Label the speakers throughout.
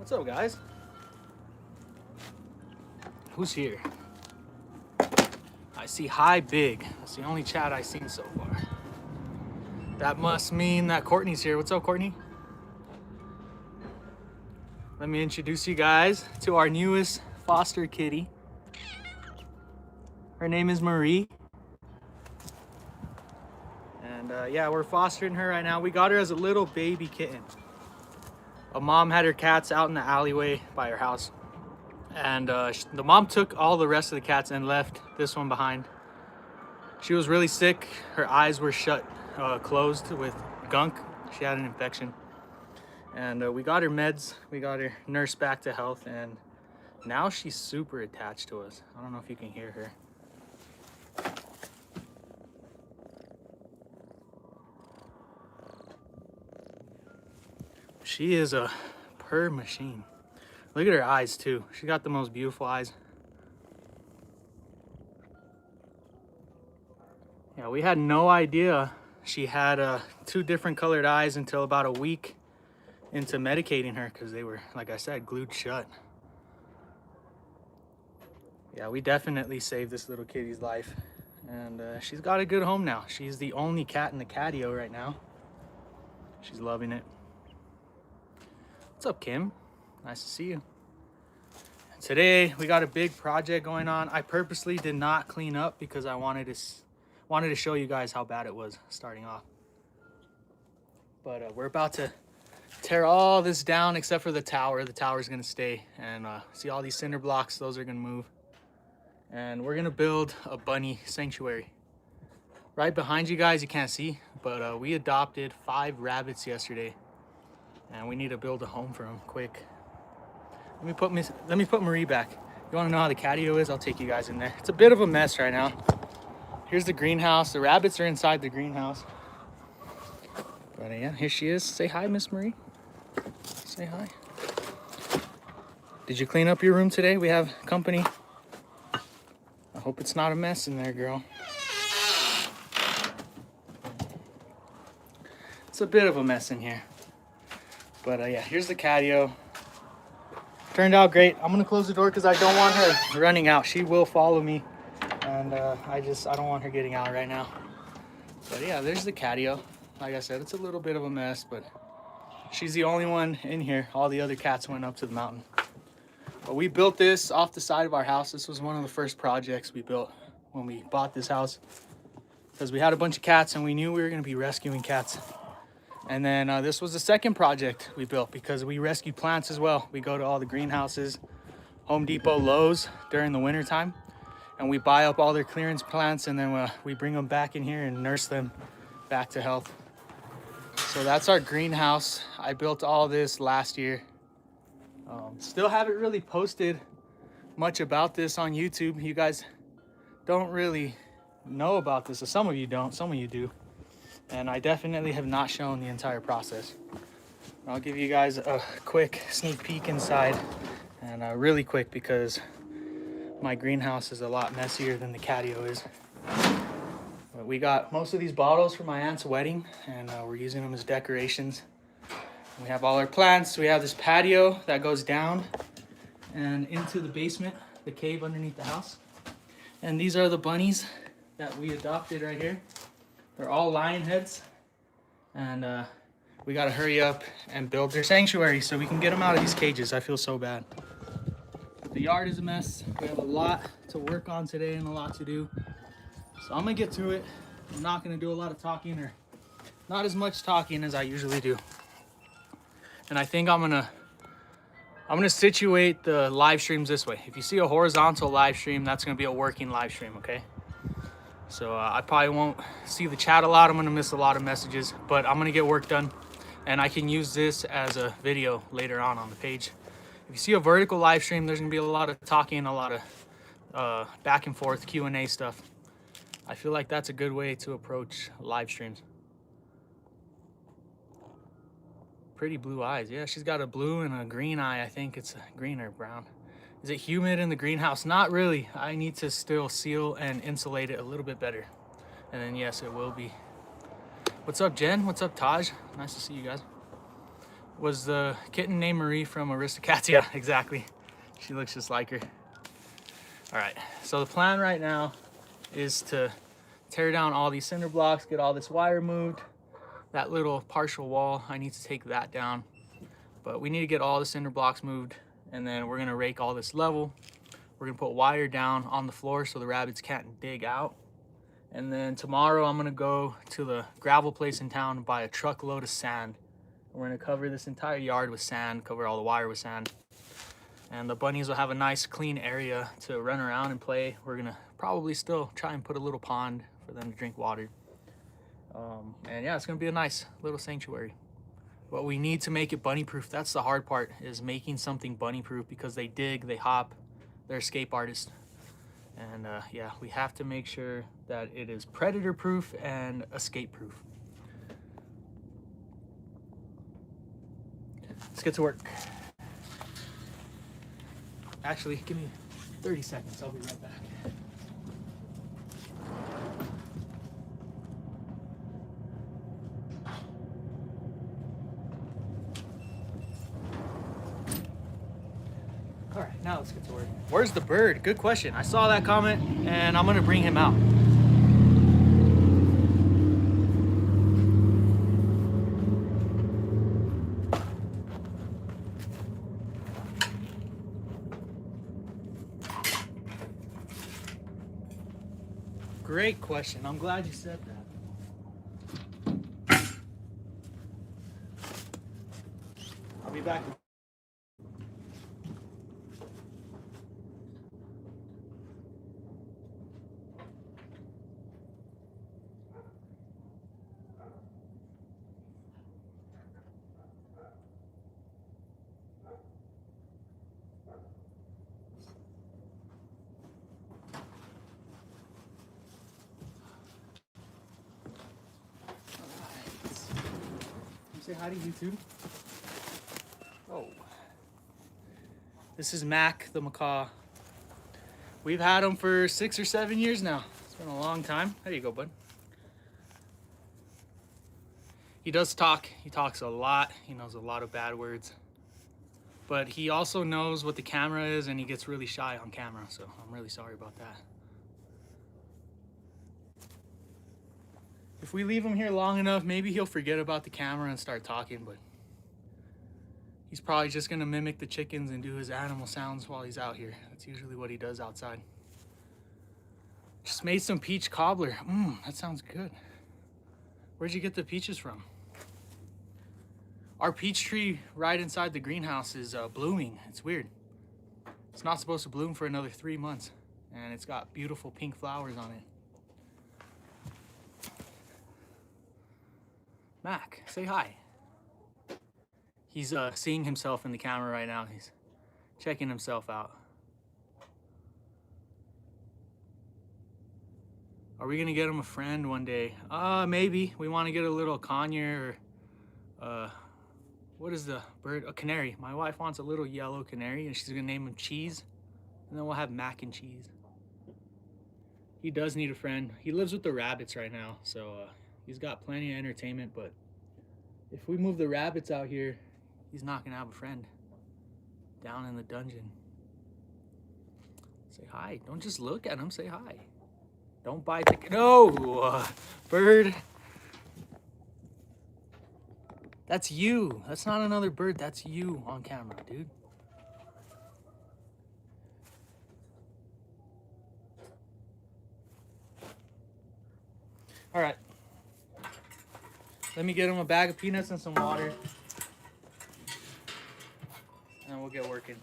Speaker 1: What's up, guys? Who's here? I see Hi Big. That's the only chat I've seen so far. That must mean that Courtney's here. What's up, Courtney? Let me introduce you guys to our newest foster kitty. Her name is Marie. And yeah, we're fostering her right now. We got her as a little baby kitten. A mom had her cats out in the alleyway by her house. And the mom took all the rest of the cats and left this one behind. She was really sick. Her eyes were closed with gunk. She had an infection. And we got her meds. We got her nursed back to health. And now she's super attached to us. I don't know if you can hear her. She is a purr machine. Look at her eyes too. She got the most beautiful eyes. Yeah, we had no idea she had 2 different colored eyes until about a week into medicating her because they were, like I said, glued shut. Yeah, we definitely saved this little kitty's life. And she's got a good home now. She's the only cat in the catio right now. She's loving it. What's up, Kim? Nice to see you. Today we got a big project going on. I purposely did not clean up because I wanted to show you guys how bad it was starting off. But we're about to tear all this down except for the tower. The tower is gonna stay, and see all these cinder blocks, those are gonna move. And we're gonna build a bunny sanctuary. Right behind you guys, you can't see, but we adopted 5 rabbits yesterday. And we need to build a home for them quick. Let me put Marie back. You want to know how the catio is? I'll take you guys in there. It's a bit of a mess right now. Here's the greenhouse. The rabbits are inside the greenhouse. But yeah, here she is. Say hi, Miss Marie. Say hi. Did you clean up your room today? We have company. I hope it's not a mess in there, girl. It's a bit of a mess in here. But yeah, here's the catio. Turned out great. I'm gonna close the door because I don't want her running out. She will follow me, and I don't want her getting out right now. But yeah, there's the catio. Like I said, it's a little bit of a mess, but she's the only one in here. All the other cats went up to the mountain. But we built this off the side of our house. This was one of the first projects we built when we bought this house, because we had a bunch of cats and we knew we were gonna be rescuing cats. And then this was the second project we built because we rescue plants as well. We go to all the greenhouses, Home Depot, Lowe's during the winter time, and we buy up all their clearance plants, and then we bring them back in here and nurse them back to health. So that's our greenhouse. I built all this last year. Still haven't really posted much about this on YouTube. You guys don't really know about this. Some of you don't, some of you do. And I definitely have not shown the entire process. I'll give you guys a quick sneak peek inside, and really quick because my greenhouse is a lot messier than the catio is. But we got most of these bottles for my aunt's wedding, and we're using them as decorations. We have all our plants. We have this patio that goes down and into the basement, the cave underneath the house. And these are the bunnies that we adopted right here. They're all lion heads, and we gotta hurry up and build their sanctuary so we can get them out of these cages. I feel so bad. The yard is a mess. We have a lot to work on today and a lot to do. So I'm gonna get to it. I'm not gonna do a lot of talking, or not as much talking as I usually do. And I think I'm gonna situate the live streams this way. If you see a horizontal live stream, that's gonna be a working live stream, okay? So I probably won't see the chat a lot. I'm gonna miss a lot of messages, but I'm gonna get work done, and I can use this as a video later on the page. If you see a vertical live stream, there's gonna be a lot of talking, a lot of back and forth Q&A stuff. I feel like that's a good way to approach live streams. Pretty blue eyes. Yeah, she's got a blue and a green eye. I think it's green or brown. Is it humid in the greenhouse? Not really. I need to still seal and insulate it a little bit better. And then yes, it will be. What's up, Jen? What's up, Taj? Nice to see you guys. was the kitten named Marie from Aristocats. Yeah, exactly. She looks just like her. All right, so the plan right now is to tear down all these cinder blocks, get all this wire moved. That little partial wall, I need to take that down. But we need to get all the cinder blocks moved, and then we're gonna rake all this level. We're gonna put wire down on the floor so the rabbits can't dig out. And then tomorrow I'm gonna go to the gravel place in town and buy a truckload of sand. We're gonna cover this entire yard with sand, cover all the wire with sand. And the bunnies will have a nice clean area to run around and play. We're gonna probably still try and put a little pond for them to drink water. And yeah, it's gonna be a nice little sanctuary. But we need to make it bunny proof. That's the hard part, is making something bunny proof, because they dig, they hop, they're escape artists. And yeah, we have to make sure that it is predator proof and escape proof. Let's get to work. Actually, give me 30 seconds. I'll be right back. All right, now let's get to work. Where's the bird? Good question. I saw that comment and I'm gonna bring him out. Great question. I'm glad you said that. I'll be back. Say hi to YouTube. Oh. This is Mac the macaw. We've had him for 6 or 7 years now. It's been a long time. There you go, bud. He does talk. He talks a lot. He knows a lot of bad words. But he also knows what the camera is, and he gets really shy on camera, so I'm really sorry about that. If we leave him here long enough, maybe he'll forget about the camera and start talking, but he's probably just gonna mimic the chickens and do his animal sounds while he's out here. That's usually what he does outside. Just made some peach cobbler. That sounds good. Where'd you get the peaches from? Our peach tree right inside the greenhouse is blooming. It's weird. It's not supposed to bloom for another 3 months, and it's got beautiful pink flowers on it. Mac, say hi. He's seeing himself in the camera right now. He's checking himself out. Are we gonna get him a friend one day? Maybe. We want to get a little conure or what is the bird? A canary. My wife wants a little yellow canary, and she's gonna name him Cheese, and then we'll have Mac and Cheese. He does need a friend. He lives with the rabbits right now, so he's got plenty of entertainment, but if we move the rabbits out here, he's not gonna have a friend down in the dungeon. Say hi. Don't just look at him, say hi. Don't bite the... No! Bird. That's you. That's not another bird. That's you on camera, dude. All right. Let me get him a bag of peanuts and some water, and we'll get working.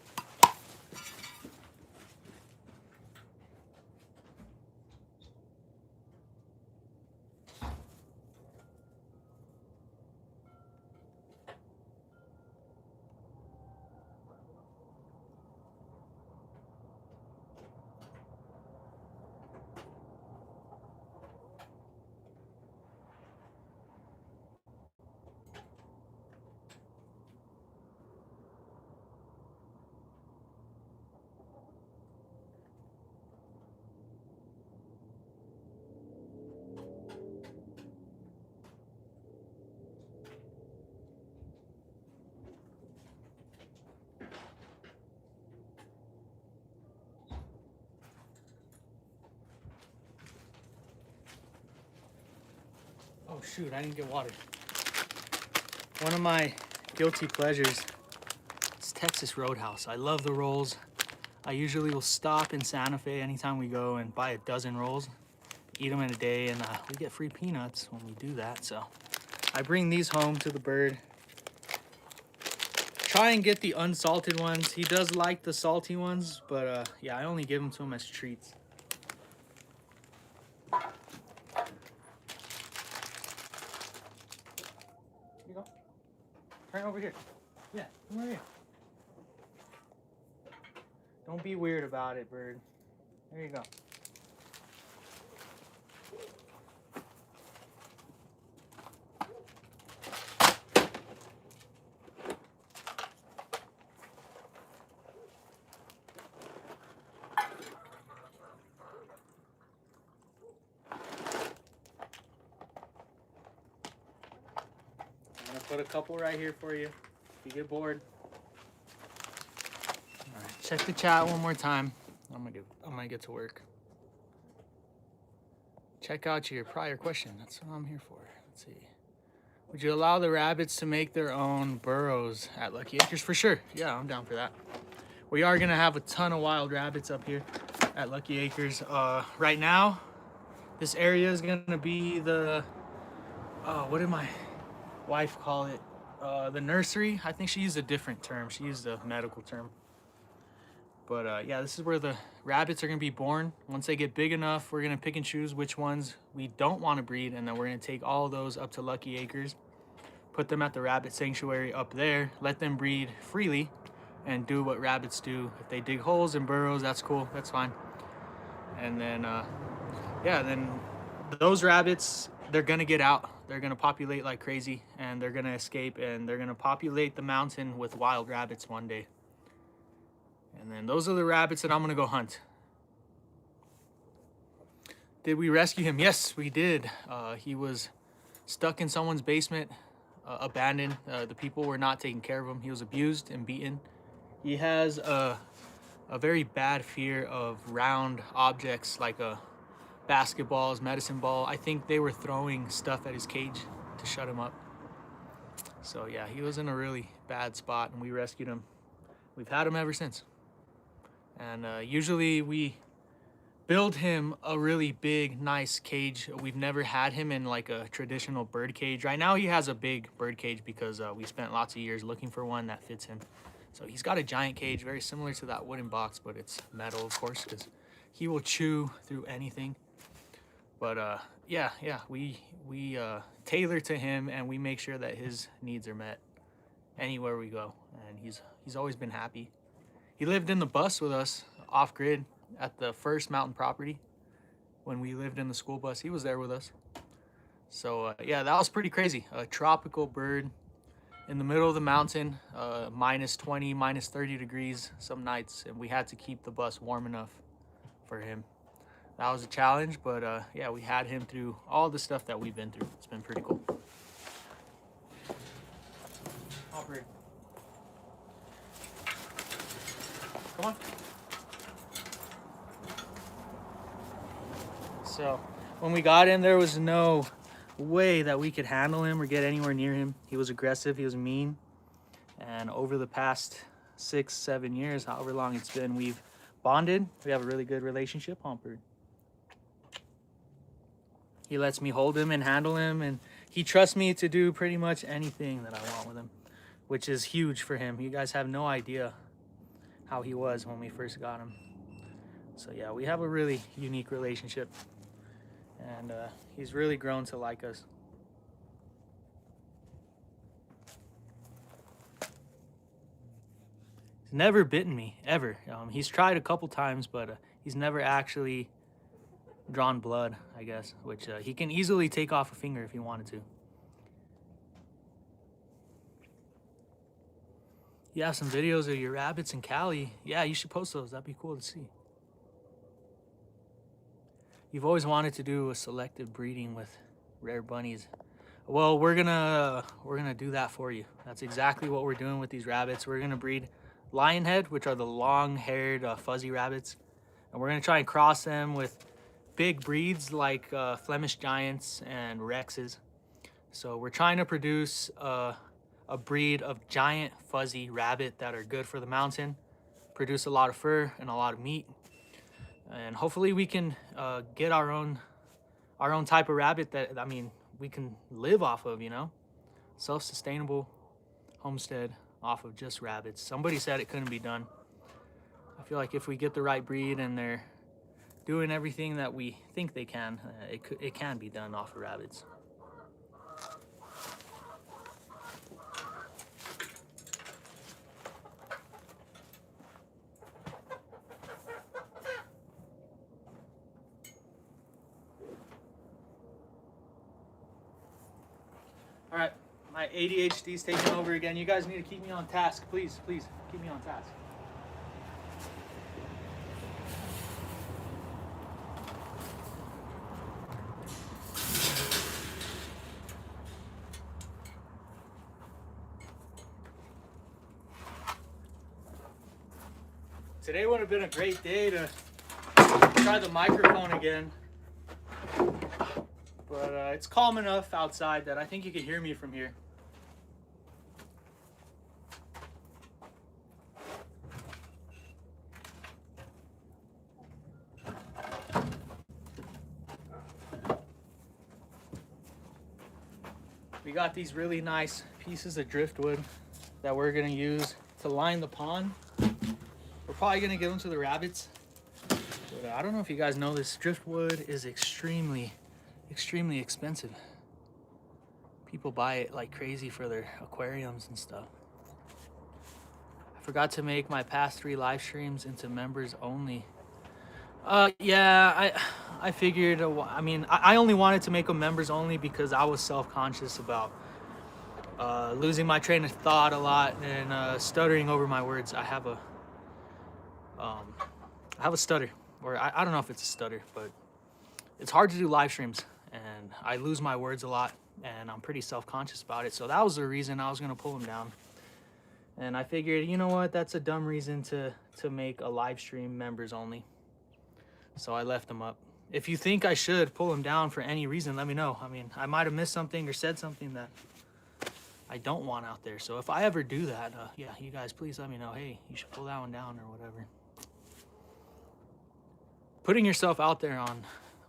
Speaker 1: Oh shoot, I didn't get water. One of my guilty pleasures is Texas Roadhouse. I love the rolls. I usually will stop in Santa Fe anytime we go and buy a dozen rolls, eat them in a day, and we get free peanuts when we do that. So I bring these home to the bird. Try and get the unsalted ones. He does like the salty ones, but yeah, I only give them to him as treats. Here you go. Turn over here. Yeah, come over here. Don't be weird about it, bird. There you go. I'm gonna put a couple right here for you if you get bored. All right, check the chat one more time. I'm gonna get to work. Check out your prior question. That's what I'm here for. Let's see. Would you allow the rabbits to make their own burrows at Lucky Acres? For sure. Yeah, I'm down for that. We are gonna have a ton of wild rabbits up here at Lucky Acres. Right now, this area is gonna be the what did my wife call it? The nursery. I think she used a different term. She used a medical term. But yeah, this is where the rabbits are gonna be born. Once they get big enough, we're gonna pick and choose which ones we don't want to breed, and then we're gonna take all of those up to Lucky Acres, put them at the rabbit sanctuary up there, let them breed freely, and do what rabbits do. If they dig holes and burrows, that's cool, that's fine. And then, yeah, then those rabbits, they're gonna get out. They're gonna populate like crazy, and they're gonna escape, and they're gonna populate the mountain with wild rabbits one day. And then those are the rabbits that I'm gonna go hunt. Did we rescue him? Yes, we did. He was stuck in someone's basement, abandoned. The people were not taking care of him. He was abused and beaten. He has a very bad fear of round objects like basketballs, medicine ball. I think they were throwing stuff at his cage to shut him up. So yeah, he was in a really bad spot, and we rescued him. We've had him ever since. And usually we build him a really big, nice cage. We've never had him in like a traditional bird cage. Right now he has a big bird cage because we spent lots of years looking for one that fits him. So he's got a giant cage, very similar to that wooden box, but it's metal, of course, because he will chew through anything. But yeah, we tailor to him, and we make sure that his needs are met anywhere we go. And he's always been happy. He lived in the bus with us off-grid at the first mountain property when we lived in the school bus. He was there with us. So yeah, that was pretty crazy. A tropical bird in the middle of the mountain, minus 20, minus 30 degrees some nights, and we had to keep the bus warm enough for him. That was a challenge, but yeah, we had him through all the stuff that we've been through. It's been pretty cool. Operate. Come on. So when we got him, there was no way that we could handle him or get anywhere near him. He was aggressive, he was mean. And over the past 6-7 years, however long it's been, we've bonded. We have a really good relationship, Humphrey. He lets me hold him and handle him, and he trusts me to do pretty much anything that I want with him, which is huge for him. You guys have no idea how he was when we first got him. So yeah, we have a really unique relationship, and he's really grown to like us. He's never bitten me, ever. He's tried a couple times, but he's never actually drawn blood, I guess, which he can easily take off a finger if he wanted to. You have some videos of your rabbits in Cali. Yeah, you should post those. That'd be cool to see. You've always wanted to do a selective breeding with rare bunnies. Well, we're gonna do that for you. That's exactly what we're doing with these rabbits. We're gonna breed lionhead, which are the long-haired fuzzy rabbits, and we're gonna try and cross them with big breeds like Flemish Giants and Rexes. So we're trying to produce a breed of giant fuzzy rabbit that are good for the mountain, produce a lot of fur and a lot of meat, and hopefully we can get our own type of rabbit that, I mean, we can live off of, you know, self-sustainable homestead off of just rabbits. Somebody said it couldn't be done. I feel like if we get the right breed and they're doing everything that we think they can, it can be done off of rabbits. All right, my ADHD's taking over again. You guys need to keep me on task, please, please keep me on task. Today would have been a great day to try the microphone again, but it's calm enough outside that I think you can hear me from here. We got these really nice pieces of driftwood that we're gonna use to line the pond. We're probably gonna give them to the rabbits. But I don't know if you guys know this, driftwood is extremely expensive. People buy it like crazy for their aquariums and stuff. I forgot to make my past 3 live streams into members only. Yeah, I figured, I mean, I only wanted to make them members only because I was self-conscious about losing my train of thought a lot and stuttering over my words. I have a stutter, or I don't know if it's a stutter, but it's hard to do live streams and I lose my words a lot and I'm pretty self-conscious about it. So that was the reason I was gonna pull them down. And I figured, you know what, that's a dumb reason to make a live stream members only. So I left them up. If you think I should pull them down for any reason, let me know. I mean, I might have missed something or said something that I don't want out there. So if I ever do that, yeah, you guys please let me know. Hey, you should pull that one down or whatever. Putting yourself out there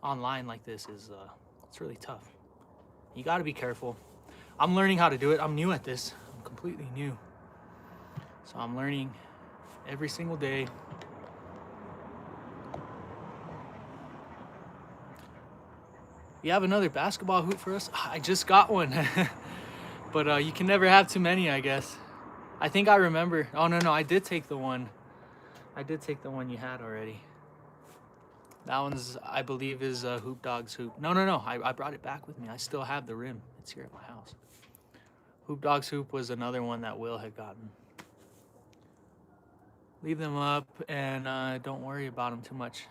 Speaker 1: online like this is it's really tough. You got to be careful. I'm learning how to do it. I'm new at this. I'm completely new. So I'm learning every single day. You have another basketball hoop for us? I just got one. But you can never have too many, I guess. I think I remember. Oh, no, I did take the one. I did take the one you had already. That one's, I believe, is Hoop Dog's hoop. No, I brought it back with me. I still have the rim. It's here at my house. Hoop Dog's hoop was another one that Will had gotten. Leave them up and don't worry about them too much.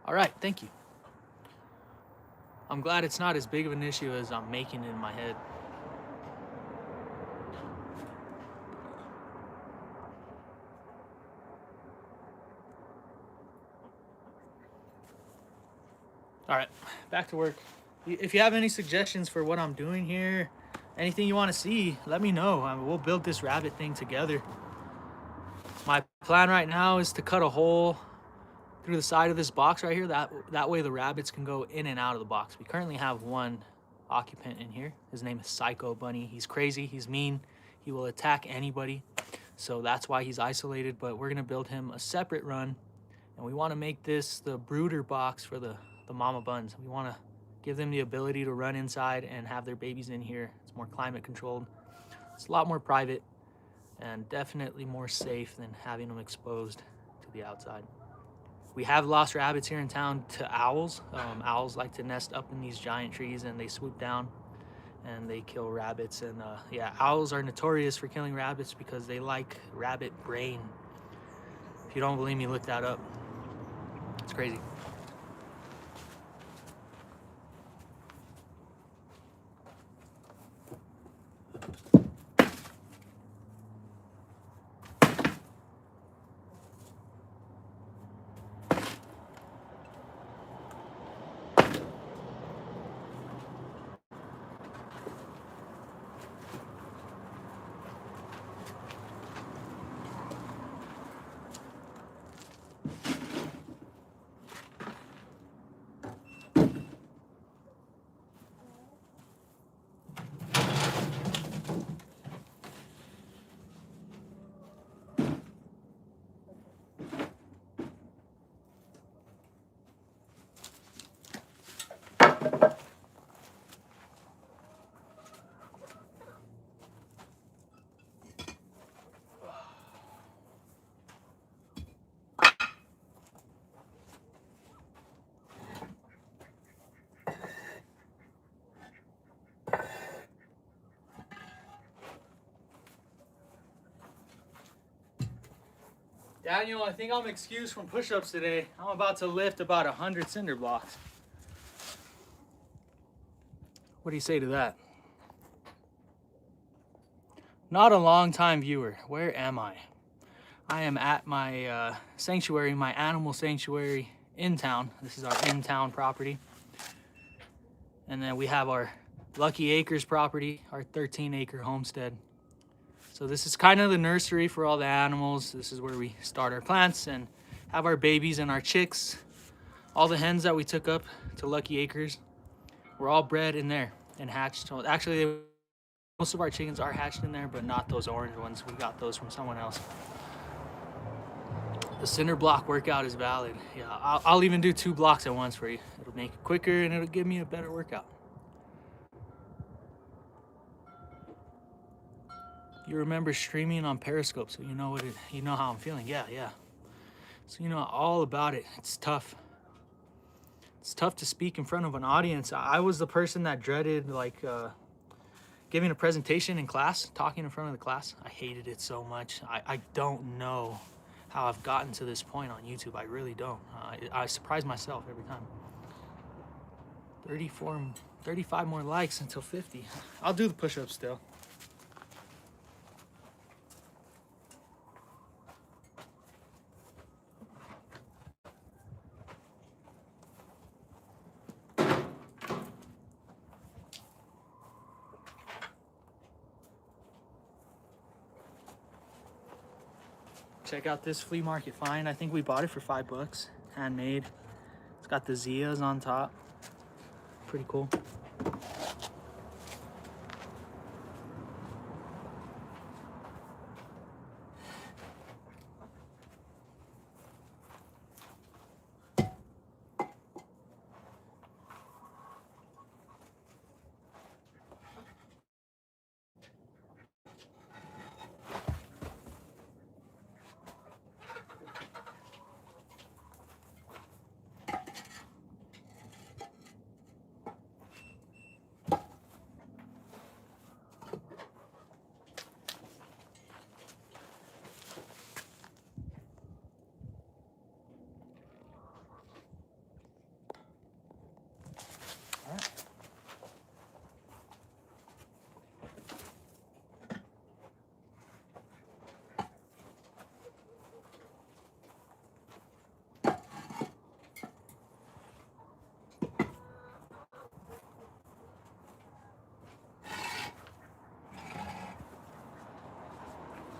Speaker 1: All right, thank you. I'm glad it's not as big of an issue as I'm making it in my head. All right, back to work. If you have any suggestions for what I'm doing here, anything you want to see, let me know. I mean, we'll build this rabbit thing together. My plan right now is to cut a hole through the side of this box right here. That way the rabbits can go in and out of the box. We currently have one occupant in here. His name is Psycho Bunny. He's crazy, he's mean, he will attack anybody. So that's why he's isolated, but we're gonna build him a separate run. And we wanna make this the brooder box for the mama buns. We wanna give them the ability to run inside and have their babies in here. It's more climate controlled. It's a lot more private and definitely more safe than having them exposed to the outside. We have lost rabbits here in town to owls. Owls like to nest up in these giant trees and they swoop down and they kill rabbits. And yeah, owls are notorious for killing rabbits because they like rabbit brain. If you don't believe me, look that up. It's crazy. Daniel, I think I'm excused from push-ups today. I'm about to lift about 100 cinder blocks. What do you say to that? Not a long-time viewer. Where am I? I am at my sanctuary, my animal sanctuary in town. This is our in-town property. And then we have our Lucky Acres property, our 13-acre homestead. So this is kind of the nursery for all the animals. This is where we start our plants and have our babies and our chicks. All the hens that we took up to Lucky Acres were all bred in there and hatched. So actually, most of our chickens are hatched in there, but not those orange ones. We got those from someone else. The cinder block workout is valid. Yeah, I'll even do 2 blocks at once for you. It'll make it quicker and it'll give me a better workout. You remember streaming on Periscope, so you know you know how I'm feeling. Yeah. So you know all about it. It's tough. It's tough to speak in front of an audience. I was the person that dreaded like giving a presentation in class, talking in front of the class. I hated it so much. I don't know how I've gotten to this point on YouTube. I really don't. I surprise myself every time. 35 more likes until 50. I'll do the push-ups still. Check out this flea market find. I think we bought it for $5, handmade. It's got the Zias on top. Pretty cool.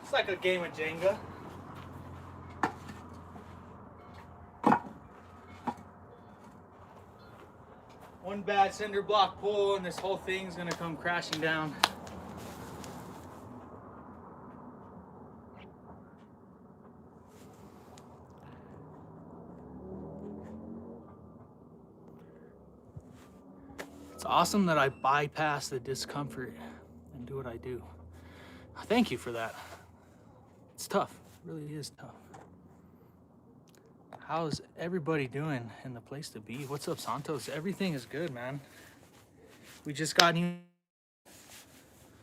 Speaker 1: It's like a game of Jenga. One bad cinder block pull and this whole thing's gonna come crashing down. It's awesome that I bypass the discomfort and do what I do. Thank you for that. It's tough. It really is tough. How's everybody doing in the place to be? What's up, Santos? Everything is good, man. We just got new,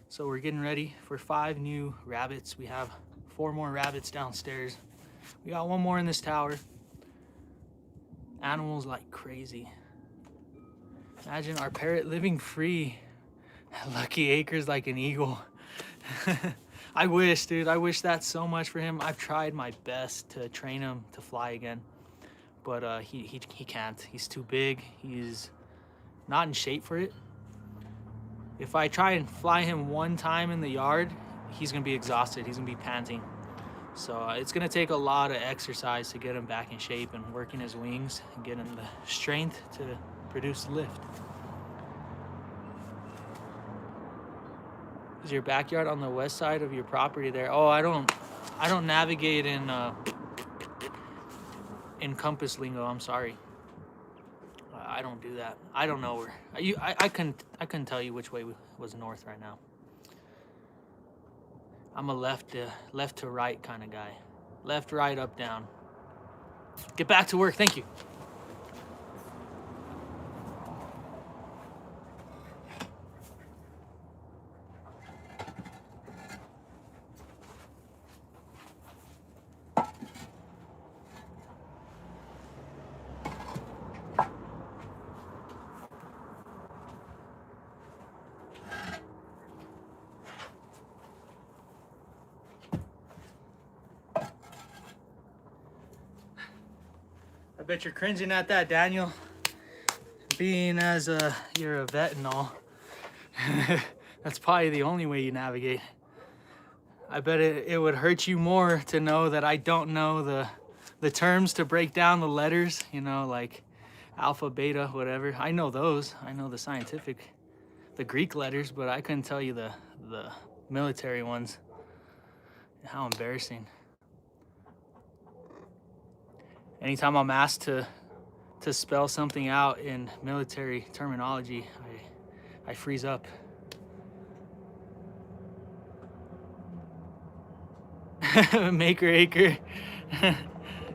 Speaker 1: so we're getting ready for 5 new rabbits. We have 4 more rabbits downstairs. We got 1 more in this tower. Animals like crazy. Imagine our parrot living free at Lucky Acres like an eagle. I wish, dude. I wish that so much for him. I've tried my best to train him to fly again, but he can't. He's too big. He's not in shape for it. If I try and fly him 1 time in the yard, he's gonna be exhausted. He's gonna be panting. So it's gonna take a lot of exercise to get him back in shape and working his wings and getting him the strength to produce lift. Is your backyard on the west side of your property there? Oh, I don't navigate in compass lingo. I'm sorry. I don't do that. I don't know where. I couldn't tell you which way was north right now. I'm a left to right kind of guy. Left, right, up, down. Get back to work. Thank you. bet you're cringing at that, Daniel. Being as you're a vet and all, that's probably the only way you navigate. I bet it would hurt you more to know that I don't know the terms to break down the letters, you know, like alpha, beta, whatever. I know those. I know the scientific, the Greek letters, but I couldn't tell you the military ones. How embarrassing. Anytime I'm asked to spell something out in military terminology, I freeze up. Maker acre.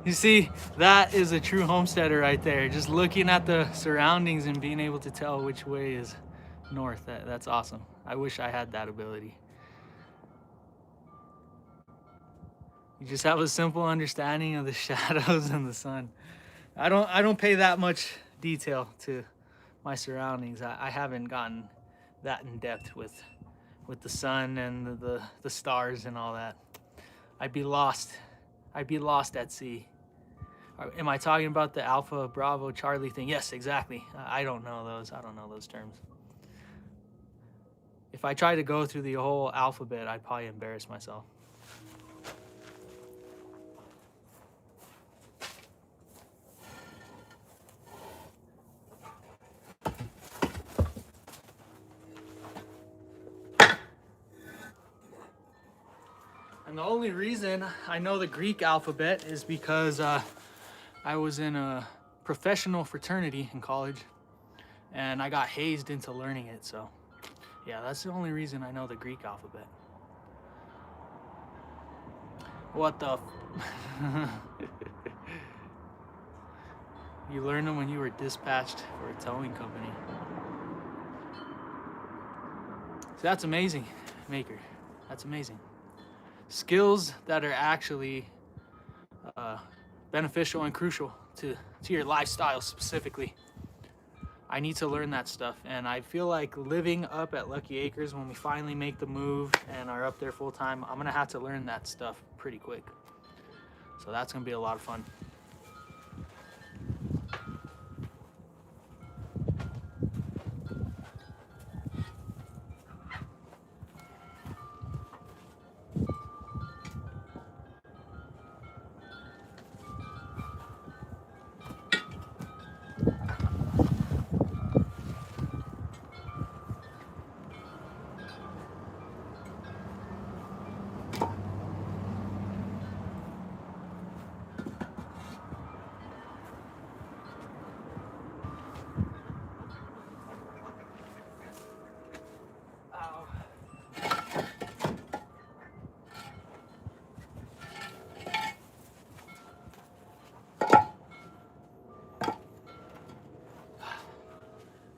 Speaker 1: You see, that is a true homesteader right there. Just looking at the surroundings and being able to tell which way is north. That's awesome. I wish I had that ability. You just have a simple understanding of the shadows and the sun. I don't pay that much detail to my surroundings. I haven't gotten that in depth with the sun and the stars and all that. I'd be lost. I'd be lost at sea. Am I talking about the Alpha, Bravo, Charlie thing? Yes, exactly. I don't know those. I don't know those terms. If I tried to go through the whole alphabet, I'd probably embarrass myself. And the only reason I know the Greek alphabet is because I was in a professional fraternity in college and I got hazed into learning it. So yeah, that's the only reason I know the Greek alphabet. What the You learned them when you were dispatched for a towing company. So that's amazing, Maker. That's amazing. Skills that are actually beneficial and crucial to your lifestyle specifically. I need to learn that stuff, and I feel like living up at Lucky Acres, when we finally make the move and are up there full time, I'm gonna have to learn that stuff pretty quick. So that's gonna be a lot of fun.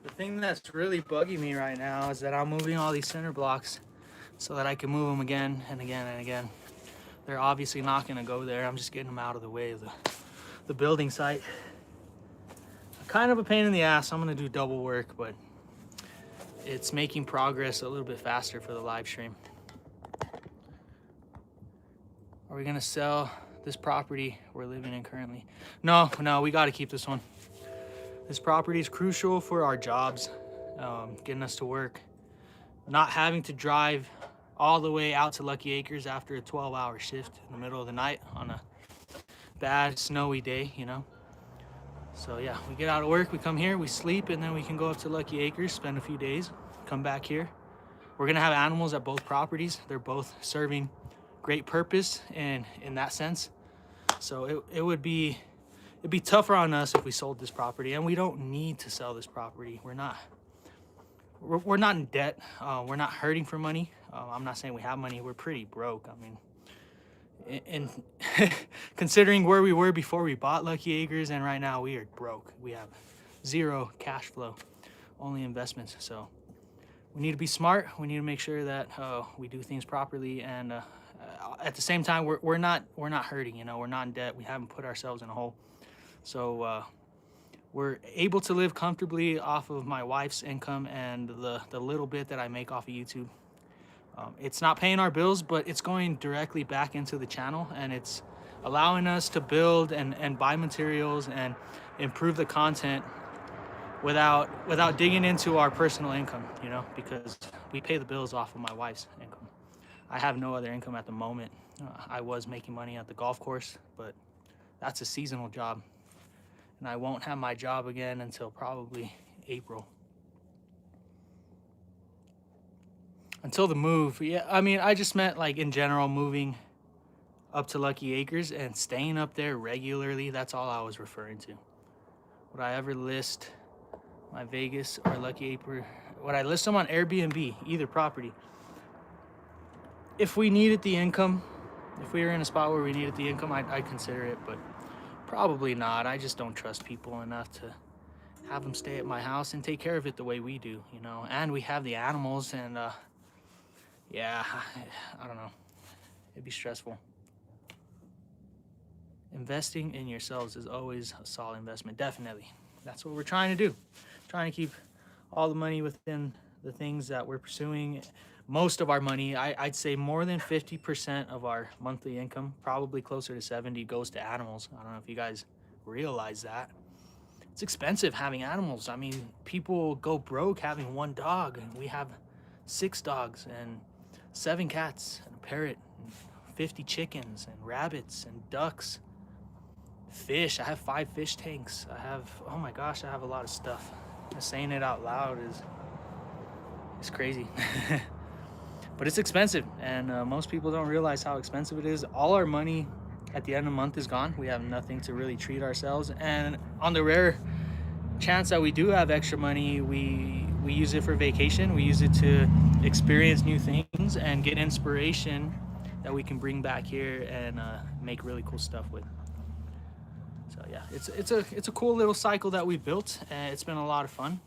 Speaker 1: The thing that's really bugging me right now is that I'm moving all these center blocks so that I can move them again and again and again. They're obviously not gonna go there. I'm just getting them out of the way of the building site. Kind of a pain in the ass. I'm gonna do double work, but it's making progress a little bit faster for the live stream. Are we gonna sell this property we're living in currently? No, we gotta keep this one. This property is crucial for our jobs, getting us to work. Not having to drive all the way out to Lucky Acres after a 12-hour shift in the middle of the night on a bad snowy day, you know? So yeah, we get out of work, we come here, we sleep, and then we can go up to Lucky Acres, spend a few days, come back here. We're gonna have animals at both properties. They're both serving great purpose in that sense. So it'd be tougher on us if we sold this property, and we don't need to sell this property. We're not in debt. We're not hurting for money. I'm not saying we have money. We're pretty broke. I mean, and considering where we were before we bought Lucky Acres, and right now we are broke. We have zero cash flow, only investments. So we need to be smart. We need to make sure that we do things properly, and at the same time, we're not hurting. You know, we're not in debt. We haven't put ourselves in a hole. So we're able to live comfortably off of my wife's income and the little bit that I make off of YouTube. It's not paying our bills, but it's going directly back into the channel, and it's allowing us to build and buy materials and improve the content without digging into our personal income, you know, because we pay the bills off of my wife's income. I have no other income at the moment. I was making money at the golf course, but that's a seasonal job, and I won't have my job again until probably April. Until the move. Yeah, I mean, I just meant like in general moving up to Lucky Acres and staying up there regularly. That's all I was referring to. Would I ever list my Vegas or Lucky Acre? Would I list them on Airbnb, either property? If we needed the income, if we were in a spot where we needed the income, I'd consider it, but probably not. I just don't trust people enough to have them stay at my house and take care of it the way we do, you know. And we have the animals, and yeah, I don't know. It'd be stressful. Investing in yourselves is always a solid investment, definitely. That's what we're trying to do. Trying to keep all the money within the things that we're pursuing. Most of our money, I'd say more than 50% of our monthly income, probably closer to 70, goes to animals. I don't know if you guys realize that. It's expensive having animals. I mean, people go broke having one dog, and we have 6 dogs and 7 cats and a parrot and 50 chickens and rabbits and ducks. Fish. I have 5 fish tanks. I have, oh my gosh, I have a lot of stuff. Just saying it out loud is crazy. But it's expensive, and most people don't realize how expensive it is. All our money at the end of the month is gone. We have nothing to really treat ourselves, and on the rare chance that we do have extra money, we use it for vacation. We use it to experience new things and get inspiration that we can bring back here and make really cool stuff with. So yeah, it's a cool little cycle that we built, and it's been a lot of fun.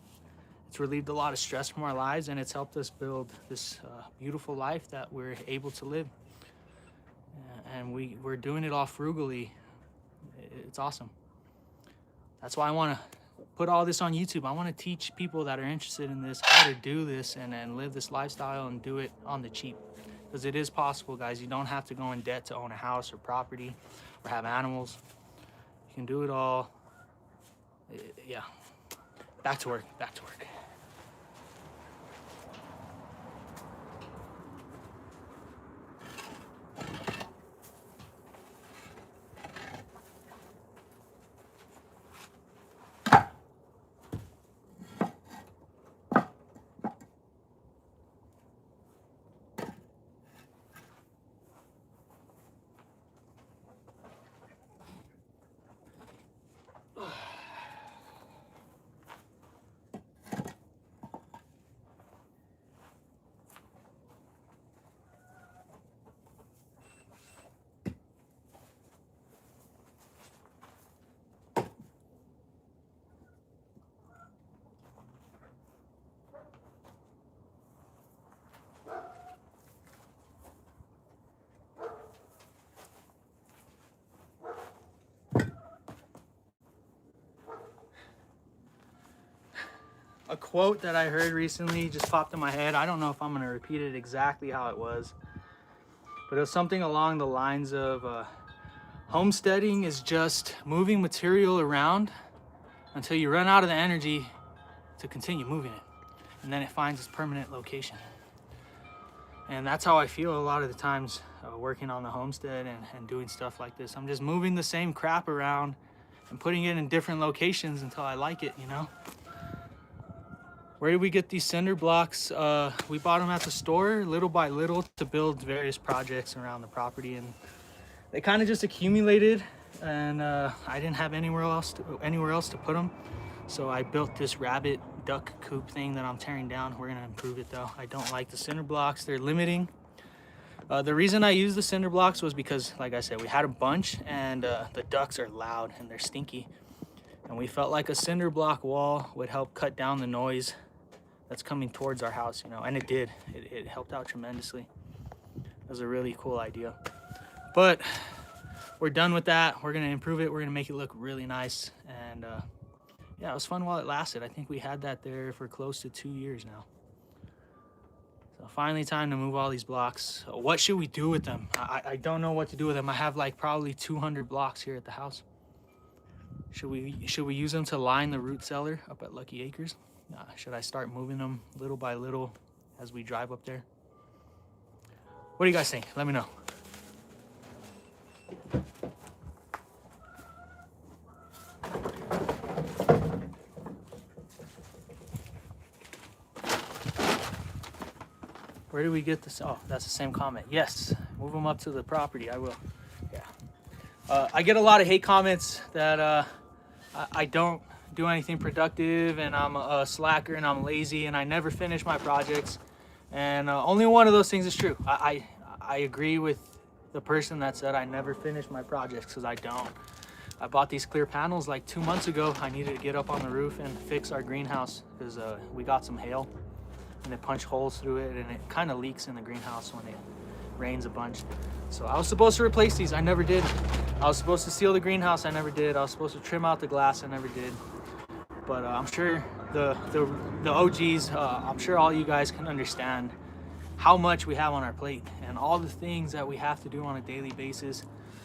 Speaker 1: It's relieved a lot of stress from our lives, and it's helped us build this beautiful life that we're able to live. And we're doing it all frugally. It's awesome. That's why I want to put all this on YouTube. I want to teach people that are interested in this how to do this and live this lifestyle and do it on the cheap. Because it is possible, guys. You don't have to go in debt to own a house or property or have animals. You can do it all. Yeah. Back to work. Back to work. A quote that I heard recently just popped in my head. I don't know if I'm going to repeat it exactly how it was, but it was something along the lines of homesteading is just moving material around until you run out of the energy to continue moving it, and then it finds its permanent location. And that's how I feel a lot of the times working on the homestead and doing stuff like this. I'm just moving the same crap around and putting it in different locations until I like it, you know? Where did we get these cinder blocks? We bought them at the store little by little to build various projects around the property, and they kind of just accumulated, and I didn't have anywhere else to put them. So I built this rabbit duck coop thing that I'm tearing down. We're gonna improve it though. I don't like the cinder blocks, they're limiting. The reason I used the cinder blocks was because, like I said, we had a bunch, and the ducks are loud and they're stinky. And we felt like a cinder block wall would help cut down the noise that's coming towards our house, you know, and it did. It helped out tremendously. It was a really cool idea. But we're done with that. We're gonna improve it. We're gonna make it look really nice. And yeah, it was fun while it lasted. I think we had that there for close to 2 years now. So Finally time to move all these blocks. What should we do with them? I don't know what to do with them. I have like probably 200 blocks here at the house. Should we use them to line the root cellar up at Lucky Acres? Should I start moving them little by little as we drive up there? What do you guys think? Let me know. Where do we get this? Oh, that's the same comment. Yes, move them up to the property. I will. Yeah. I get a lot of hate comments that I don't do anything productive and I'm a slacker and I'm lazy and I never finish my projects. And only one of those things is true. I agree with the person that said I never finish my projects, because I don't. I bought these clear panels like 2 months ago. I needed to get up on the roof and fix our greenhouse because we got some hail and it punched holes through it and it kind of leaks in the greenhouse when it rains a bunch. So I was supposed to replace these. I never did. I was supposed to seal the greenhouse. I never did. I was supposed to trim out the glass. I never did. But I'm sure the OGs, I'm sure all you guys can understand how much we have on our plate and all the things that we have to do on a daily basis.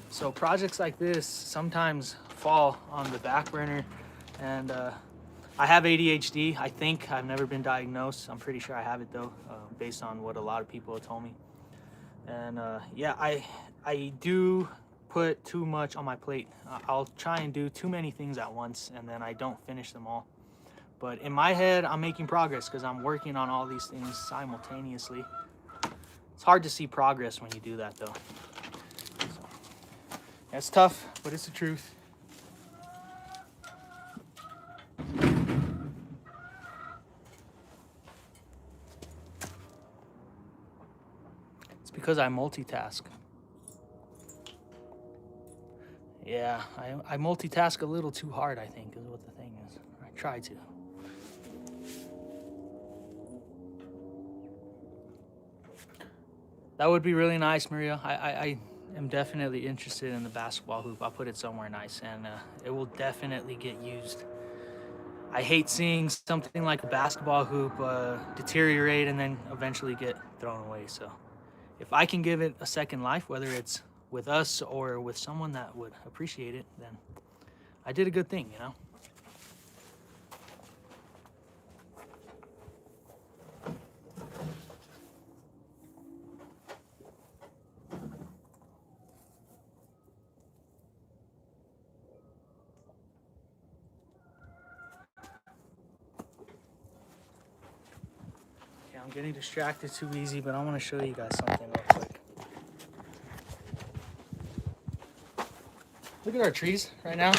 Speaker 1: So projects like this sometimes fall on the back burner. And I have ADHD, I think. I've never been diagnosed. I'm pretty sure I have it though, based on what a lot of people have told me. And yeah, I do put too much on my plate. I'll try and do too many things at once and then I don't finish them all. But in my head, I'm making progress because I'm working on all these things simultaneously. It's hard to see progress when you do that though. So, yeah, it's tough, but it's the truth. It's because I multitask. Yeah, I multitask a little too hard, I think, is what the thing is. I try to. That would be really nice, Maria. I am definitely interested in the basketball hoop. I'll put it somewhere nice and it will definitely get used. I hate seeing something like a basketball hoop deteriorate and then eventually get thrown away. So if I can give it a second life, whether it's with us or with someone that would appreciate it, then I did a good thing, you know? Okay, I'm getting distracted too easy, but I want to show you guys something real quick. Look at our trees right now.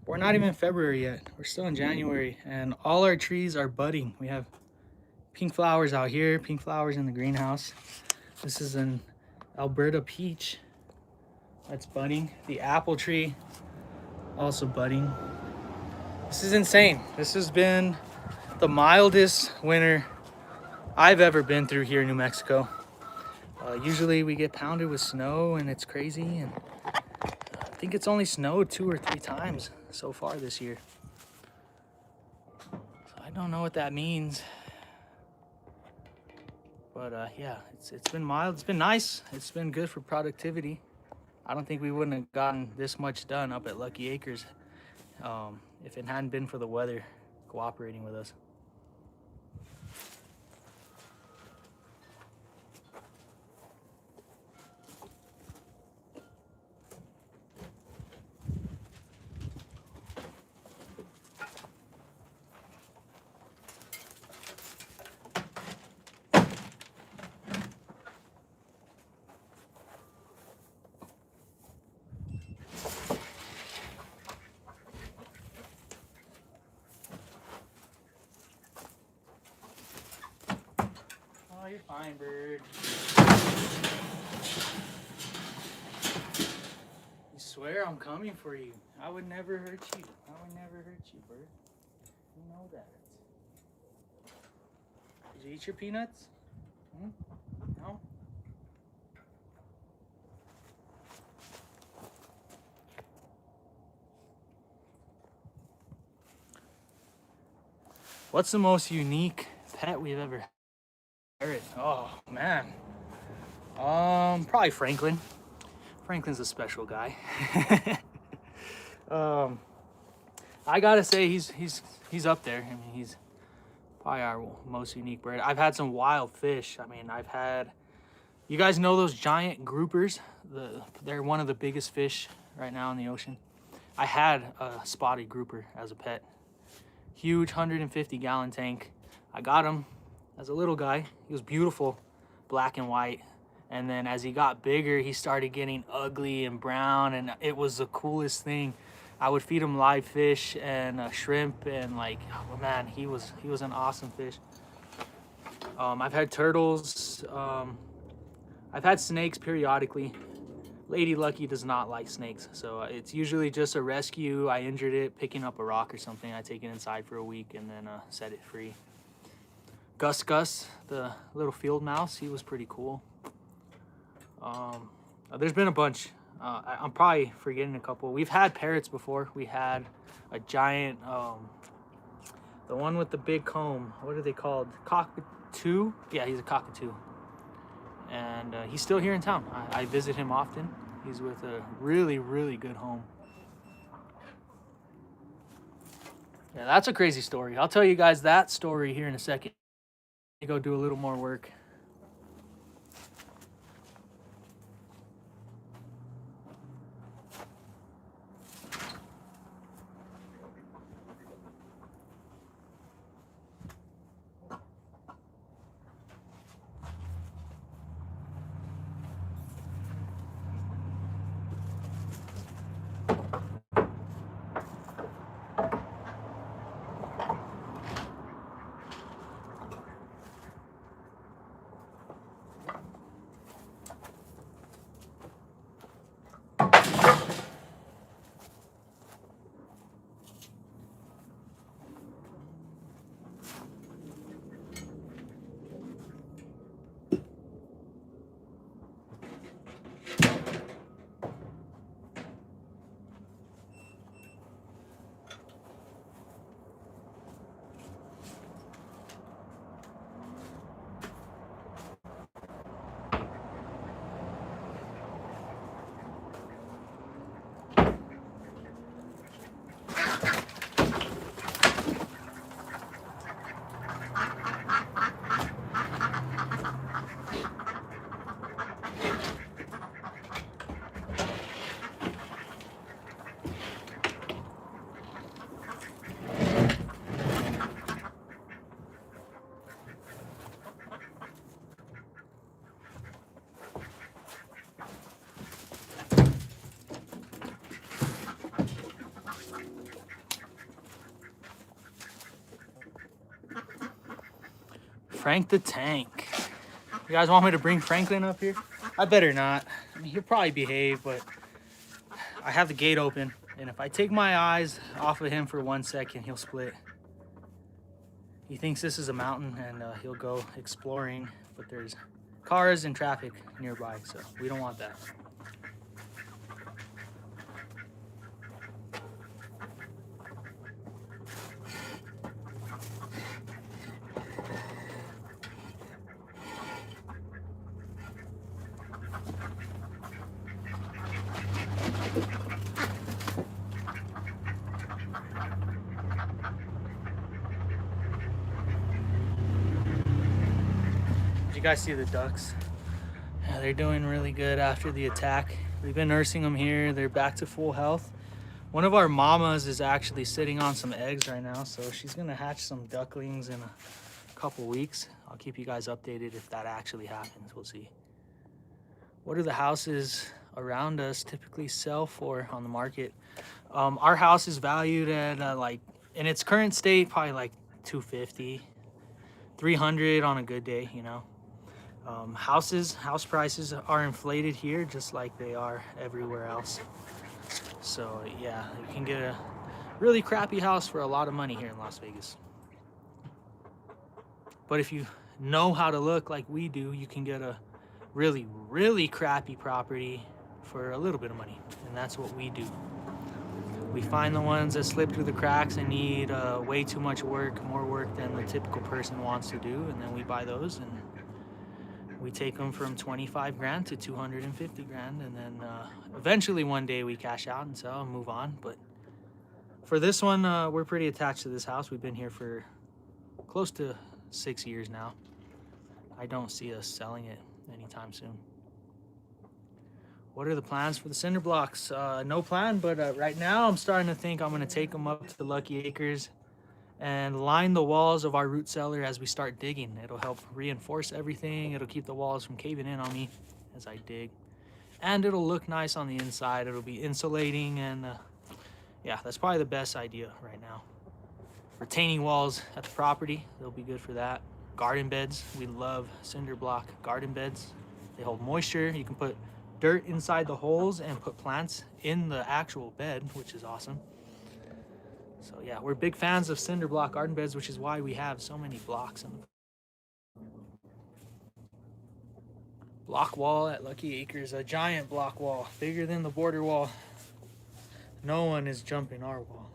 Speaker 1: We're not even in February yet. We're still in January and all our trees are budding. We have pink flowers out here, pink flowers in the greenhouse. This is an Alberta peach that's budding. The apple tree also budding. This is insane. This has been the mildest winter I've ever been through here in New Mexico. Usually we get pounded with snow and it's crazy, and I think it's only snowed 2 or 3 times so far this year. So I don't know what that means. But yeah, it's been mild. It's been nice. It's been good for productivity. I don't think we wouldn't have gotten this much done up at Lucky Acres if it hadn't been for the weather cooperating with us. Oh, you're fine, bird. You swear I'm coming for you. I would never hurt you. I would never hurt you, bird. You know that. Did you eat your peanuts? Hmm? No? What's the most unique pet we've ever Oh man. Probably Franklin. Franklin's a special guy. um, I gotta say he's up there. I mean, he's probably our most unique bird. I've had some wild fish. I mean, I've had, you guys know those giant groupers? They're one of the biggest fish right now in the ocean. I had a spotted grouper as a pet. Huge 150-gallon tank. I got him as a little guy. He was beautiful, black and white. And then as he got bigger, he started getting ugly and brown, and it was the coolest thing. I would feed him live fish and shrimp, and like, oh man, he was an awesome fish. I've had turtles. I've had snakes periodically. Lady Lucky does not like snakes, so it's usually just a rescue. I injured it picking up a rock or something. I take it inside for a week and then set it free. Gus, the little field mouse, he was pretty cool. There's been a bunch. I'm probably forgetting a couple. We've had parrots before. We had a giant, the one with the big comb. What are they called? Cockatoo? Yeah, he's a cockatoo. And he's still here in town. I visit him often. He's with a really, really good home. Yeah, that's a crazy story. I'll tell you guys that story here in a second. Go do a little more work. Frank the Tank. You guys want me to bring Franklin up here? I better not. I mean, he'll probably behave, but I have the gate open, and if I take my eyes off of him for 1 second, he'll split. He thinks this is a mountain, and he'll go exploring, but there's cars and traffic nearby, so we don't want that. You guys see the ducks? Yeah, they're doing really good after the attack. We've been nursing them here. They're back to full health. One of our mamas is actually sitting on some eggs right now, so she's gonna hatch some ducklings in a couple weeks. I'll keep you guys updated if that actually happens. We'll see. What do the houses around us typically sell for on the market? Our house is valued at like, in its current state, probably like 250, 300 on a good day, you know. House prices are inflated here just like they are everywhere else. So yeah, you can get a really crappy house for a lot of money here in Las Vegas. But if you know how to look like we do, you can get a really, really crappy property for a little bit of money. And that's what we do. We find the ones that slip through the cracks and need way too much work, more work than the typical person wants to do, and then we buy those and we take them from 25 grand to 250 grand, and then eventually one day we cash out and sell and move on. But for this one, we're pretty attached to this house. We've been here for close to 6 years now. I don't see us selling it anytime soon. What are the plans for the cinder blocks? No plan, but right now I'm starting to think I'm gonna take them up to the Lucky Acres and line the walls of our root cellar as we start digging. It'll help reinforce everything. It'll keep the walls from caving in on me as I dig. And it'll look nice on the inside. It'll be insulating, and yeah, that's probably the best idea right now. Retaining walls at the property, they'll be good for that. Garden beds, we love cinder block garden beds. They hold moisture. You can put dirt inside the holes and put plants in the actual bed, which is awesome. So yeah, we're big fans of cinder block garden beds, which is why we have so many blocks in the block wall at Lucky Acres. A giant block wall, bigger than the border wall. No one is jumping our wall.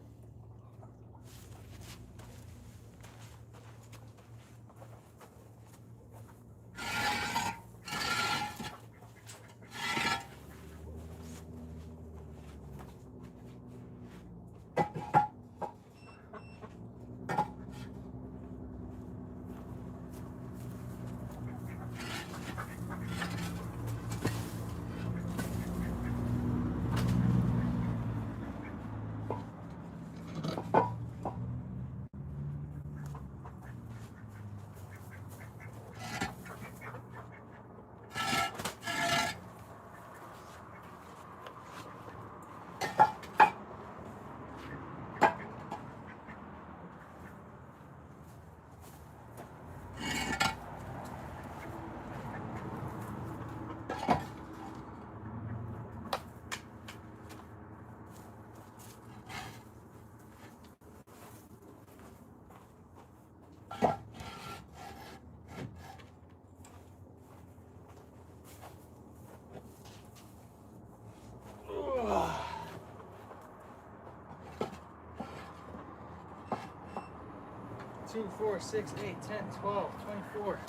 Speaker 1: Two, 4, 6, 8, 10, 12, 24.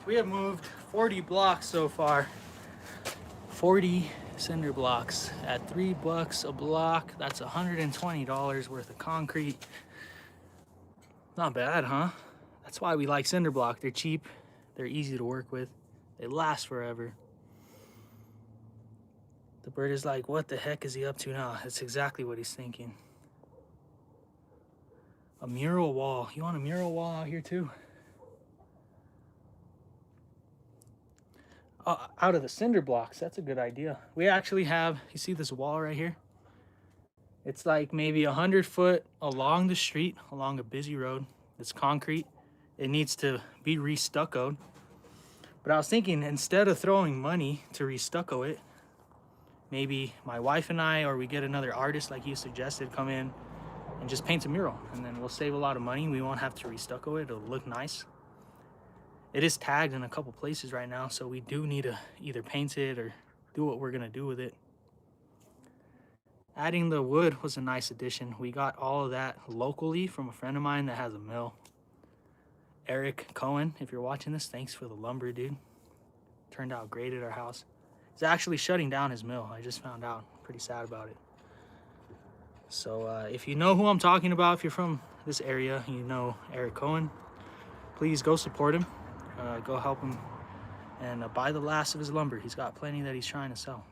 Speaker 1: We have moved 40 blocks so far. 40 cinder blocks at $3 a block. That's $120 worth of concrete. Not bad, huh? That's why we like cinder block. They're cheap, they're easy to work with, they last forever. The bird is like, what the heck is he up to now? That's exactly what he's thinking. A mural wall. You want a mural wall out here too? Out of the cinder blocks, that's a good idea. We actually have, you see this wall right here? It's like maybe 100 foot along the street, along a busy road. It's concrete. It needs to be re-stuccoed. But I was thinking, instead of throwing money to re-stucco it, maybe my wife and I, or we get another artist like you suggested, come in and just paint a mural, and then we'll save a lot of money. We won't have to re-stucco it. It'll look nice. It is tagged in a couple places right now, so we do need to either paint it or do what we're gonna do with it. Adding the wood was a nice addition. We got all of that locally from a friend of mine that has a mill. Eric Cohen, if you're watching this, thanks for the lumber, dude. Turned out great at our house. He's actually shutting down his mill. I just found out. Pretty sad about it. So if you know who I'm talking about, if you're from this area, you know Eric Cohen, please go support him. Go help him and buy the last of his lumber. He's got plenty that he's trying to sell.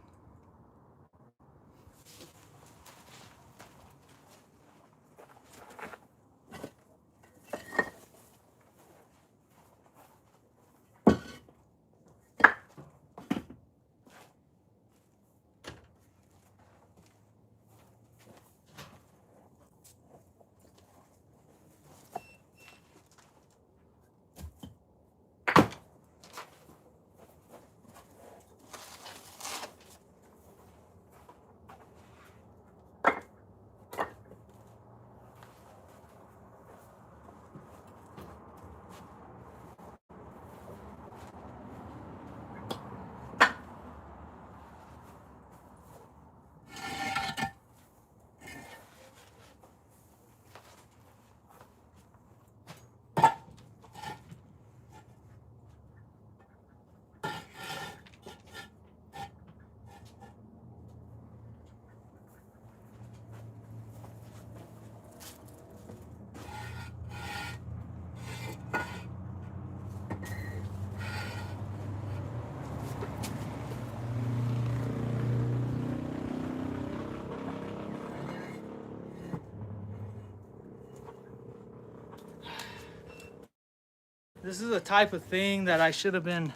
Speaker 1: This is a type of thing that I should have been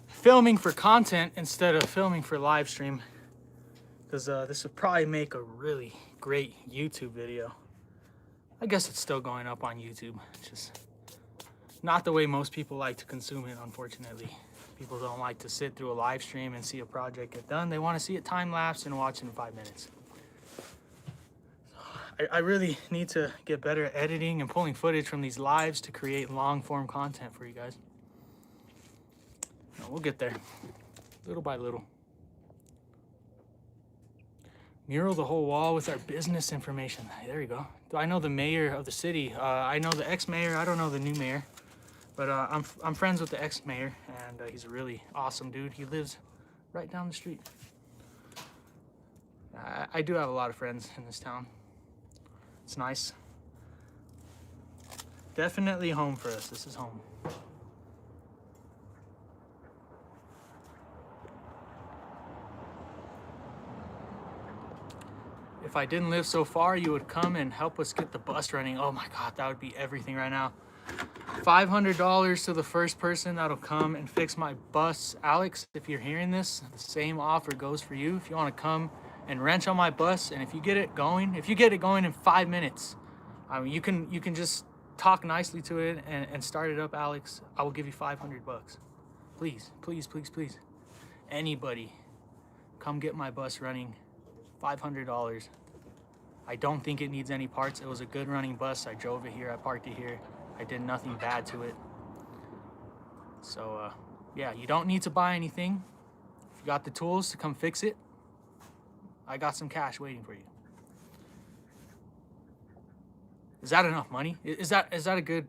Speaker 1: filming for content instead of filming for live stream, because this would probably make a really great YouTube video. I guess it's still going up on YouTube. It's just not the way most people like to consume it, unfortunately. People don't like to sit through a live stream and see a project get done. They want to see it time-lapse and watch in 5 minutes. I really need to get better at editing and pulling footage from these lives to create long-form content for you guys. We'll get there, little by little. Mural the whole wall with our business information. There you go. Do I know the mayor of the city? I know the ex-mayor. I don't know the new mayor. But I'm friends with the ex-mayor, and he's a really awesome dude. He lives right down the street. I do have a lot of friends in this town. It's nice. Definitely home for us. This is home. If I didn't live so far, you would come and help us get the bus running. Oh my God, that would be everything right now. $500 to the first person that'll come and fix my bus. Alex, if you're hearing this, the same offer goes for you. If you want to come and wrench on my bus, and if you get it going in 5 minutes, I mean, you can just talk nicely to it and start it up, Alex. I will give you $500. Please, please, please, please. Anybody, come get my bus running. $500. I don't think it needs any parts. It was a good running bus. I drove it here. I parked it here. I did nothing bad to it. So, yeah, you don't need to buy anything. If you got the tools to come fix it, I got some cash waiting for you. Is that enough money? Is that a good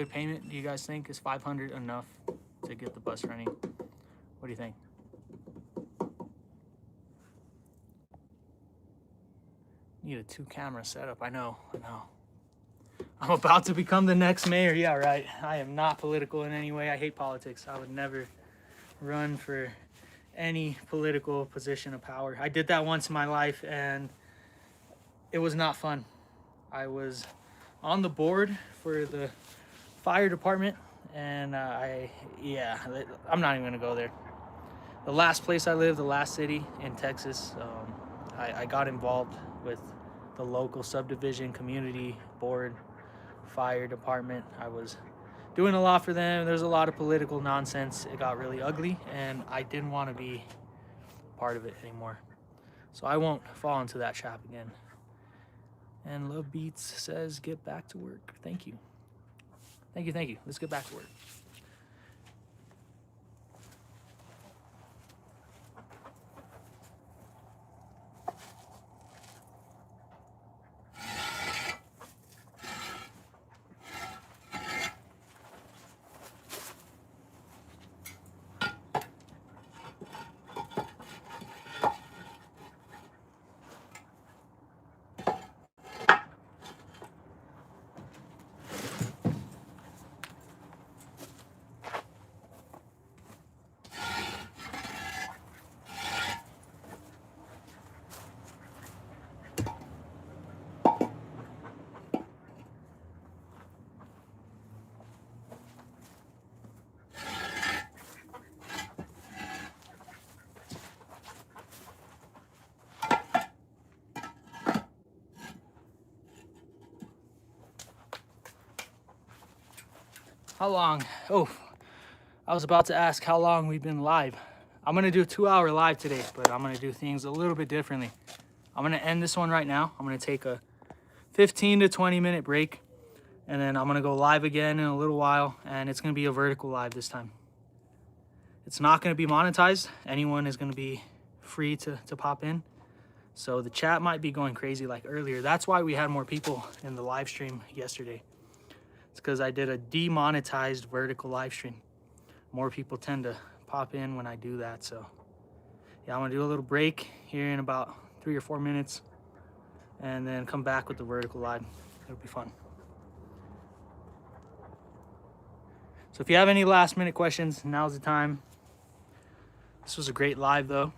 Speaker 1: payment? Do you guys think? Is $500 enough to get the bus running? What do you think? Need a 2-camera setup. I know. I'm about to become the next mayor. Yeah, right. I am not political in any way. I hate politics. I would never run for any political position of power. I did that once in my life, and it was not fun. I was on the board for the fire department, and I'm not even gonna go there. The last place I lived, the last city in Texas, I got involved with the local subdivision, community board, fire department. I was doing a lot for them. There's a lot of political nonsense. It got really ugly, and I didn't want to be part of it anymore. So I won't fall into that trap again. And Love Beats says, get back to work. Thank you. Thank you. Let's get back to work. How long? Oh, I was about to ask how long we've been live. I'm gonna do a 2-hour live today, but I'm gonna do things a little bit differently. I'm gonna end this one right now. I'm gonna take a 15 to 20 minute break, and then I'm gonna go live again in a little while, and it's gonna be a vertical live this time. It's not gonna be monetized. Anyone is gonna be free to pop in. So the chat might be going crazy like earlier. That's why we had more people in the live stream yesterday. It's because I did a demonetized vertical live stream. More people tend to pop in when I do that. So yeah, I'm gonna do a little break here in about 3 or 4 minutes, and then come back with the vertical live. It'll be fun. So if you have any last minute questions, now's the time. This was a great live though.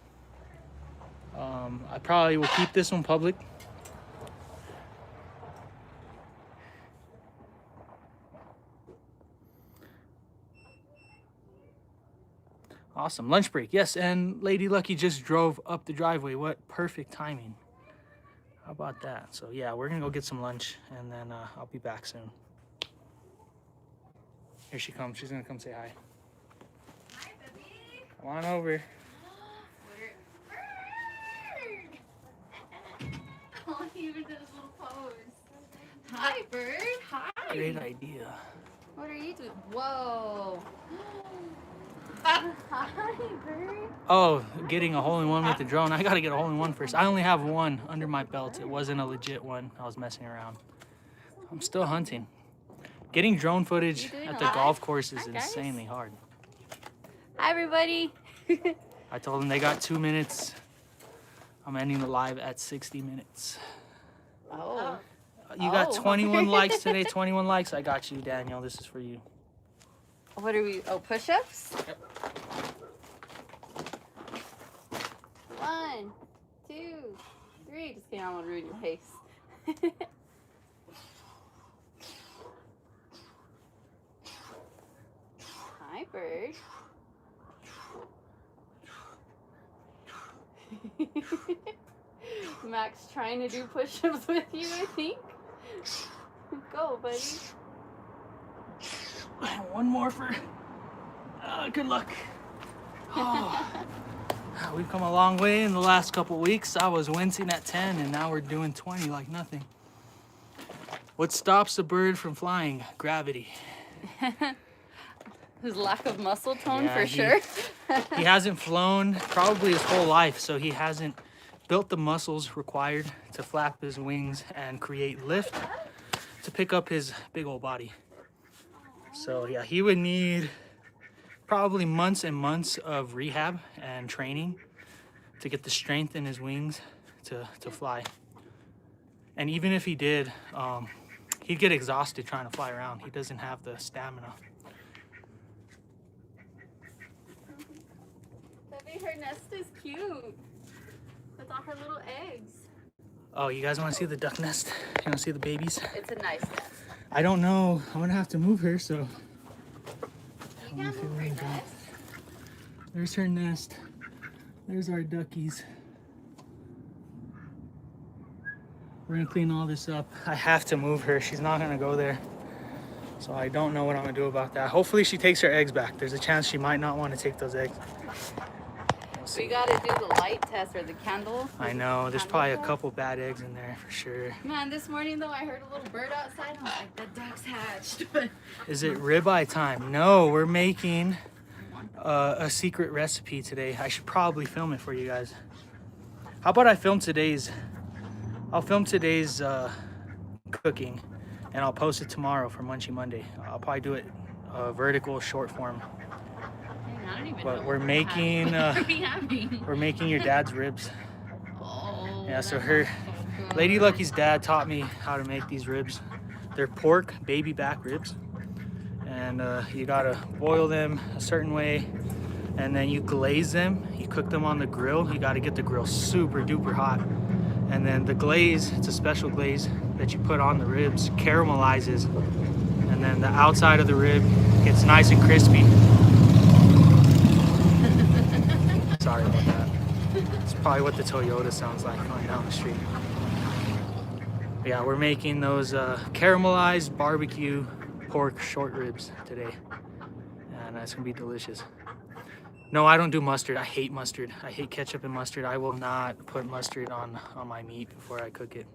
Speaker 1: I probably will keep this one public. Awesome. Lunch break. Yes, and Lady Lucky just drove up the driveway. What perfect timing. How about that? So yeah, we're gonna go get some lunch, and then I'll be back soon. Here she comes. She's gonna come say hi.
Speaker 2: Hi, baby.
Speaker 1: Come on over.
Speaker 2: Oh, he even did his little pose. Hi, bird. Hi.
Speaker 1: Great idea.
Speaker 2: What are you doing? Whoa. Hi, bird.
Speaker 1: Oh, getting a hole-in-one with the drone. I gotta get a hole-in-one first. I only have one under my belt. It wasn't a legit one. I was messing around. I'm still hunting. Getting drone footage at the golf course is insanely hard.
Speaker 2: Hi, everybody.
Speaker 1: I told them they got 2 minutes. I'm ending the live at 60 minutes.
Speaker 2: Oh.
Speaker 1: You got 21 likes today, 21 likes. I got you, Daniel. This is for you.
Speaker 2: What are we? Oh, push-ups?
Speaker 1: Yep.
Speaker 2: 1, 2, 3. Just kidding, I don't want to ruin your pace. Hi, bird. Max trying to do push-ups with you, I think. Go, buddy.
Speaker 1: One more for good luck. Oh. We've come a long way in the last couple weeks. I was wincing at 10 and now we're doing 20 like nothing. What stops a bird from flying? Gravity.
Speaker 2: His lack of muscle tone,
Speaker 1: Yeah,
Speaker 2: for sure.
Speaker 1: He hasn't flown probably his whole life, so he hasn't built the muscles required to flap his wings and create lift to pick up his big old body. So yeah, he would need probably months and months of rehab and training to get the strength in his wings to fly. And even if he did, he'd get exhausted trying to fly around. He doesn't have the stamina.
Speaker 2: Baby, her nest is cute. With all her little eggs.
Speaker 1: Oh, you guys want to see the duck nest? You want to see the babies?
Speaker 2: It's a nice nest.
Speaker 1: I don't know. I'm going to have to move her, so.
Speaker 2: You can't move her nest.
Speaker 1: There's her nest. There's our duckies. We're gonna clean all this up. I have to move her. She's not gonna go there. So I don't know what I'm gonna do about that. Hopefully she takes her eggs back. There's a chance she might not want to take those eggs.
Speaker 2: We gotta do the light test or the candle.
Speaker 1: I know, there's probably a couple bad eggs in there for sure.
Speaker 2: Man, this morning though, I heard a little bird outside. I'm like, the duck's hatched.
Speaker 1: Is it ribeye time? No, we're making a secret recipe today. I should probably film it for you guys. How about I film today's? I'll film today's cooking and I'll post it tomorrow for Munchie Monday. I'll probably do it vertical short form.
Speaker 2: I don't even
Speaker 1: But
Speaker 2: know
Speaker 1: we're
Speaker 2: what
Speaker 1: making
Speaker 2: having.
Speaker 1: we're making your dad's ribs.
Speaker 2: Oh,
Speaker 1: Yeah, so
Speaker 2: that
Speaker 1: her
Speaker 2: sounds so good.
Speaker 1: Lady Lucky's dad taught me how to make these ribs. They're pork baby back ribs, and you gotta boil them a certain way, and then you glaze them. You cook them on the grill. You gotta get the grill super duper hot, and then the glaze, it's a special glaze that you put on the ribs, caramelizes, and then the outside of the rib gets nice and crispy. Sorry about that. It's probably what the Toyota sounds like going down the street. Yeah, we're making those caramelized barbecue pork short ribs today, and it's gonna be delicious. No, I don't do mustard. I hate mustard. I hate ketchup and mustard. I will not put mustard on my meat before I cook it.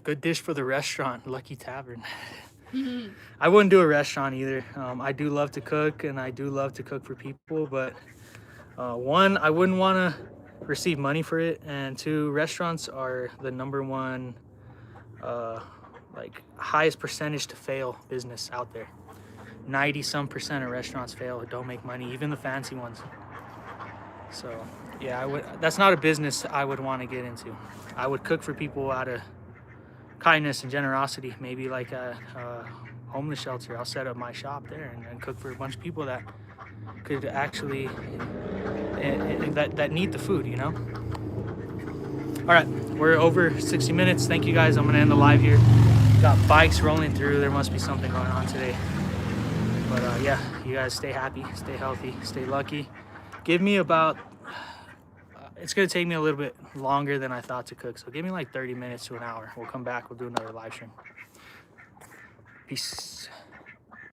Speaker 1: Good dish for the restaurant, Lucky Tavern. I wouldn't do a restaurant either. I do love to cook, and I do love to cook for people, but one, I wouldn't want to receive money for it, and two, restaurants are the #1 like highest percentage to fail business out there. 90% of restaurants fail, don't make money, even the fancy ones. So yeah, that's not a business I would want to get into. I would cook for people out of kindness and generosity, maybe like a homeless shelter. I'll set up my shop there and cook for a bunch of people that could actually that need the food, you know. All right, we're over 60 minutes. Thank you guys. I'm gonna end the live here. Got bikes rolling through. There must be something going on today. But yeah, you guys stay happy, stay healthy, stay lucky. Give me about, it's gonna take me a little bit longer than I thought to cook. So give me like 30 minutes to an hour. We'll come back, we'll do another live stream. Peace.